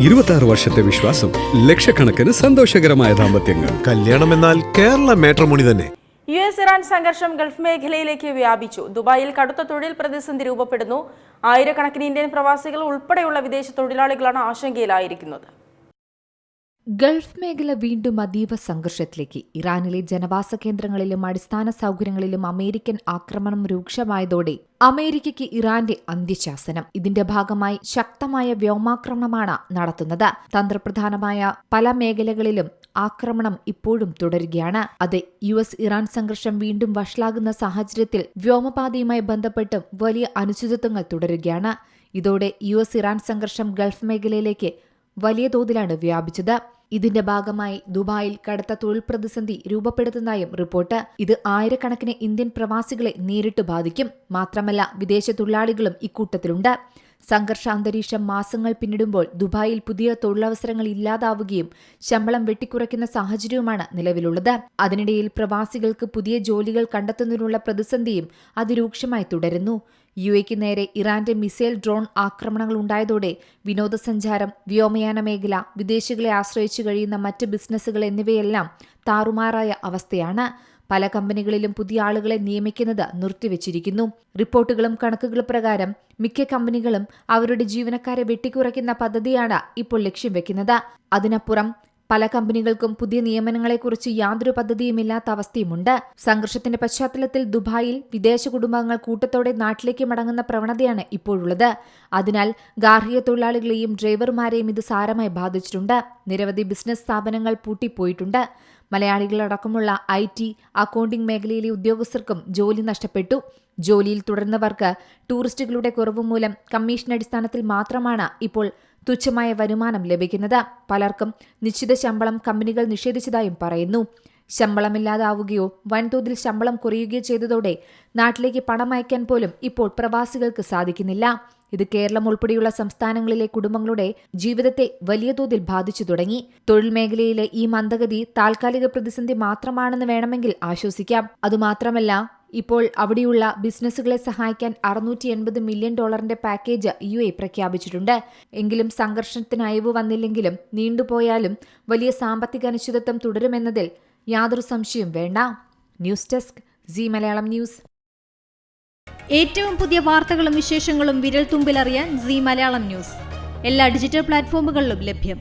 26 വർഷത്തെ വിശ്വാസം, ലക്ഷക്കണക്കിന് സന്തോഷകരമായ ദാമ്പത്യങ്ങൾ. കല്യാണം എന്നാൽ കേരള മാട്രിമോണി തന്നെ. US ഇറാൻ സംഘർഷം ഗൾഫ് മേഖലയിലേക്ക് വ്യാപിച്ചു. ദുബായിൽ കടുത്ത തൊഴിൽ പ്രതിസന്ധി രൂപപ്പെടുന്നു. ആയിരക്കണക്കിന് ഇന്ത്യൻ പ്രവാസികൾ ഉൾപ്പെടെയുള്ള വിദേശ തൊഴിലാളികളാണ് ആശങ്കയിലായിരിക്കുന്നത്. ഗൾഫ് മേഖല വീണ്ടും അതീവ സംഘർഷത്തിലേക്ക്. ഇറാനിലെ ജനവാസ കേന്ദ്രങ്ങളിലും അടിസ്ഥാന സൗകര്യങ്ങളിലും അമേരിക്കൻ ആക്രമണം രൂക്ഷമായതോടെ അമേരിക്കയ്ക്ക് ഇറാന്റെ അന്ത്യശാസനം. ഇതിന്റെ ഭാഗമായി ശക്തമായ വ്യോമാക്രമണമാണ് നടത്തുന്നത്. തന്ത്രപ്രധാനമായ പല മേഖലകളിലും ആക്രമണം ഇപ്പോഴും തുടരുകയാണ്. അത് US ഇറാൻ സംഘർഷം വീണ്ടും വഷളാകുന്ന സാഹചര്യത്തിൽ വ്യോമപാതയുമായി ബന്ധപ്പെട്ട് വലിയ അനിശ്ചിതത്വങ്ങൾ തുടരുകയാണ്. ഇതോടെ US ഇറാൻ സംഘർഷം ഗൾഫ് മേഖലയിലേക്ക് വലിയ തോതിലാണ് വ്യാപിച്ചത്. ഇതിന്റെ ഭാഗമായി ദുബായിൽ കടുത്ത തൊഴിൽ പ്രതിസന്ധി രൂപപ്പെടുത്തുന്നതായും റിപ്പോർട്ട്. ഇത് ആയിരക്കണക്കിന് ഇന്ത്യൻ പ്രവാസികളെ നേരിട്ട് ബാധിക്കും. മാത്രമല്ല, വിദേശ തൊഴിലാളികളും ഇക്കൂട്ടത്തിലുണ്ട്. സംഘർഷ അന്തരീക്ഷം മാസങ്ങൾ പിന്നിടുമ്പോൾ ദുബായിൽ പുതിയ തൊഴിലവസരങ്ങൾ ഇല്ലാതാവുകയും ശമ്പളം വെട്ടിക്കുറയ്ക്കുന്ന സാഹചര്യവുമാണ് നിലവിലുള്ളത്. അതിനിടയിൽ പ്രവാസികൾക്ക് പുതിയ ജോലികൾ കണ്ടെത്തുന്നതിനുള്ള പ്രതിസന്ധിയും അതിരൂക്ഷമായി തുടരുന്നു. UAക്ക് നേരെ ഇറാന്റെ മിസൈൽ ഡ്രോൺ ആക്രമണങ്ങൾ ഉണ്ടായതോടെ വിനോദസഞ്ചാരം, വ്യോമയാന മേഖല, വിദേശികളെ ആശ്രയിച്ചു കഴിയുന്ന മറ്റ് ബിസിനസ്സുകൾ എന്നിവയെല്ലാം താറുമാറായ അവസ്ഥയാണ്. പല കമ്പനികളിലും പുതിയ ആളുകളെ നിയമിക്കുന്നത് നിർത്തിവച്ചിരിക്കുന്നു. റിപ്പോർട്ടുകളും കണക്കുകളും പ്രകാരം മിക്ക കമ്പനികളും അവരുടെ ജീവനക്കാരെ വെട്ടിക്കുറയ്ക്കുന്ന പദ്ധതിയാണ് ഇപ്പോൾ ലക്ഷ്യം വെക്കുന്നത്. അതിനപ്പുറം പല കമ്പനികൾക്കും പുതിയ നിയമനങ്ങളെക്കുറിച്ച് യാതൊരു പദ്ധതിയുമില്ലാത്ത അവസ്ഥയുമുണ്ട്. സംഘർഷത്തിന്റെ പശ്ചാത്തലത്തിൽ ദുബായിൽ വിദേശ കുടുംബങ്ങൾ കൂട്ടത്തോടെ നാട്ടിലേക്ക് മടങ്ങുന്ന പ്രവണതയാണ് ഇപ്പോഴുള്ളത്. അതിനാൽ ഗാർഹിക തൊഴിലാളികളെയും ഡ്രൈവർമാരെയും ഇത് സാരമായി ബാധിച്ചിട്ടുണ്ട്. നിരവധി ബിസിനസ് സ്ഥാപനങ്ങൾ പൂട്ടിപ്പോയിട്ടുണ്ട്. മലയാളികളടക്കമുള്ള IT, അക്കൗണ്ടിംഗ് മേഖലയിലെ ഉദ്യോഗസ്ഥർക്കും ജോലി നഷ്ടപ്പെട്ടു. ജോലിയിൽ തുടർന്നവർക്ക് ടൂറിസ്റ്റുകളുടെ കുറവ് മൂലം കമ്മീഷൻ അടിസ്ഥാനത്തിൽ മാത്രമാണ് ഇപ്പോൾ തുച്ഛമായ വരുമാനം ലഭിക്കുന്നത്. പലർക്കും നിശ്ചിത ശമ്പളം കമ്പനികൾ നിഷേധിച്ചതായും പറയുന്നു. ശമ്പളമില്ലാതാവുകയോ വൻതോതിൽ ശമ്പളം കുറയുകയോ ചെയ്തതോടെ നാട്ടിലേക്ക് പണം അയക്കാൻ പോലും ഇപ്പോൾ പ്രവാസികൾക്ക് സാധിക്കുന്നില്ല. ഇത് കേരളം ഉൾപ്പെടെയുള്ള സംസ്ഥാനങ്ങളിലെ കുടുംബങ്ങളുടെ ജീവിതത്തെ വലിയ തോതിൽ ബാധിച്ചു തുടങ്ങി. തൊഴിൽ മേഖലയിലെ ഈ മന്ദഗതി താൽക്കാലിക പ്രതിസന്ധി മാത്രമാണെന്ന് വേണമെങ്കിൽ ആശ്വസിക്കാം. അതുമാത്രമല്ല, ഇപ്പോൾ അവിടെയുള്ള ബിസിനസ്സുകളെ സഹായിക്കാൻ $680 മില്യൺ പാക്കേജ് UAE പ്രഖ്യാപിച്ചിട്ടുണ്ട്. എങ്കിലും സംഘർഷത്തിന് അയവ് വന്നില്ലെങ്കിലും നീണ്ടുപോയാലും വലിയ സാമ്പത്തിക അനിശ്ചിതത്വം തുടരുമെന്നതിൽ യാതൊരു സംശയവും വേണ്ട. News desk Zee Malayalam news. ഏറ്റവും പുതിയ വാർത്തകളും വിശേഷങ്ങളും വിരൽ തുമ്പിലറിയാൻ സീ മലയാളം ന്യൂസ് എല്ലാ ഡിജിറ്റൽ പ്ലാറ്റ്ഫോമുകളിലും ലഭ്യം.